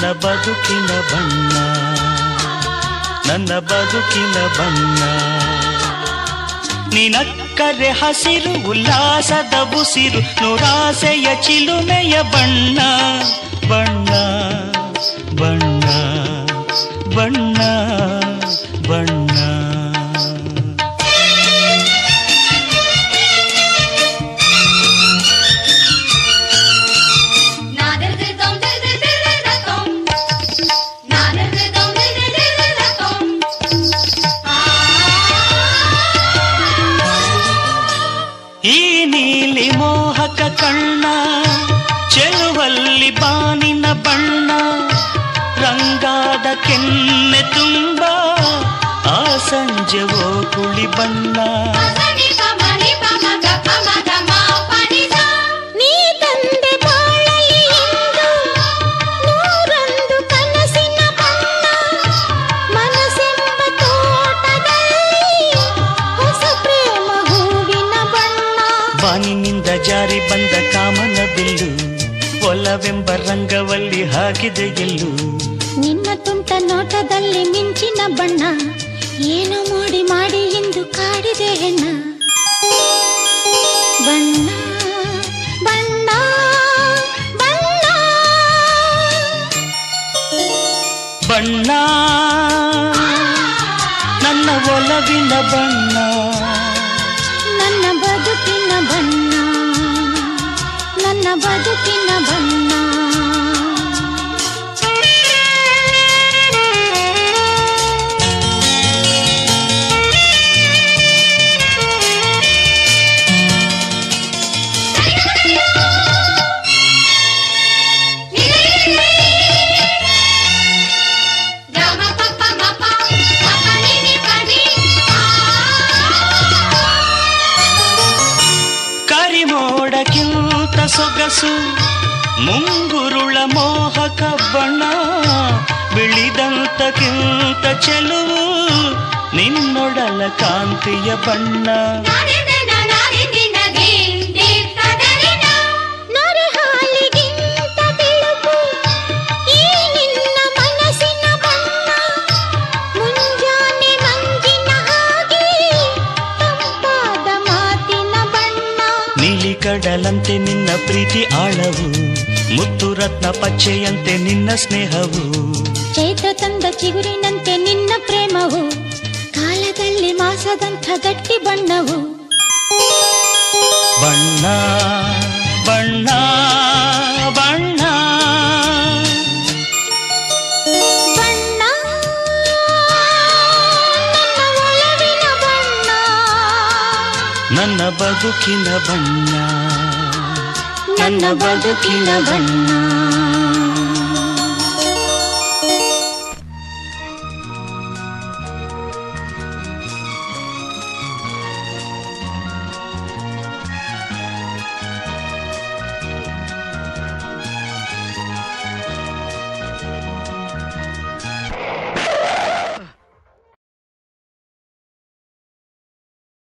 ನನ್ನ ಬದುಕಿನ ಬಣ್ಣ, ನನ್ನ ಬದುಕಿನ ಬಣ್ಣ. ನಿನಕ್ಕರೆ ಹಸಿರು ಉಲ್ಲಾಸದ ಉಸಿರು, ನೂರಾಸೆಯ ಚಿಲುಮೆಯ ಬಣ್ಣ ಬಣ್ಣ ಬಣ್ಣ ಬಣ್ಣ ಬಣ್ಣ. ಈ ನೀಲಿ ಮೋಹಕ ಕಣ್ಣ, ಚೆಲುವಲ್ಲಿ ಬಾನಿನ ಬಣ್ಣ, ರಂಗಾದ ಕೆನ್ನೆ ತುಂಬ ಆ ಸಂಜೆವೋ ಕುಳಿ ಬಣ್ಣ. ನೀ ತಂದೆ ಬಾಳಲಿ ಎಂದು ನೂರೊಂದು ಕನಸಿನ ಬಣ್ಣ, ಮನಸ್ಸೆಂಬ ತೋಟದಲ್ಲಿ ಹೊಸ ಪ್ರೇಮ ಹೂವಿನ ಬಣ್ಣ. ಬಾನಿನಿಂದ ಜಾರಿ ಬಂದ ಕಾಮನ ಬಿಲ್ಲು, ಒಲವೆಂಬ ರಂಗವಲ್ಲಿ ಹಾಕಿದೆ ಗೆಲ್ಲು. ನಿನ್ನ ತುಂಟ ನೋಟದಲ್ಲಿ ಮಿಂಚಿನ ಬಣ್ಣ, ಏನು ಮಾಡಿ ಮಾಡಿ ಎಂದು ಕಾಡಿದೆ ಹೆಣ್ಣ. ಬಣ್ಣ ಬಣ್ಣ ಬಣ್ಣ ಬಣ್ಣ ನನ್ನ ಒಲವಿನ ಬಣ್ಣ, ನನ್ನ ಬದುಕಿನ ಬಣ್ಣ, ನನ್ನ ಬದುಕಿನ ಬಣ್ಣ. ಕರಿಮೋಡಕ್ಕಿಂತ ಸೊಗಸು ಮುಂಗುರುಳ ಮೋಹಕ ಬಣ್ಣ, ಬಿಳಿದಂತಕ್ಕಿಂತ ಚೆಲುವು ನಿನ್ನೊಡಲ ಕಾಂತಿಯ ಬಣ್ಣ. ನೊರೆ ಹಾಲಿಗಿಂತ ಬಿಳುಪು ಈ ನಿನ್ನ ಮನಸ್ಸಿನ ಬಣ್ಣ, ಮುಂಜಾನೆ ಮಂಜಿನ ಹಾಗೆ ತಂಪಾದ ಮಾತಿನ ಬಣ್ಣ. ನೀಲಿ ಕಡಲಂತೆ ನಿನ್ನ ಪ್ರೀತಿ ಆಳವು, ಮುತ್ತು ರತ್ನ ಪಚ್ಚೆಯಂತೆ ನಿನ್ನ ಸ್ನೇಹವು. ಚೈತ್ರ ತಂದ ಚಿಗುರಿನಂತೆ ನಿನ್ನ ಪ್ರೇಮವು, ಕಾಲದಲ್ಲಿ ಮಾಸದಂಥ ಗಟ್ಟಿ ಬಣ್ಣವು. ಬಣ್ಣ ಬಣ್ಣ ಬಣ್ಣ ಬಣ್ಣ ನನ್ನ ಒಲವಿನ ಬಣ್ಣ, ನನ್ನ ಬದುಕಿನ ಬಣ್ಣ, ನನ್ನ ಬದುಕಿನ ಬಣ್ಣ.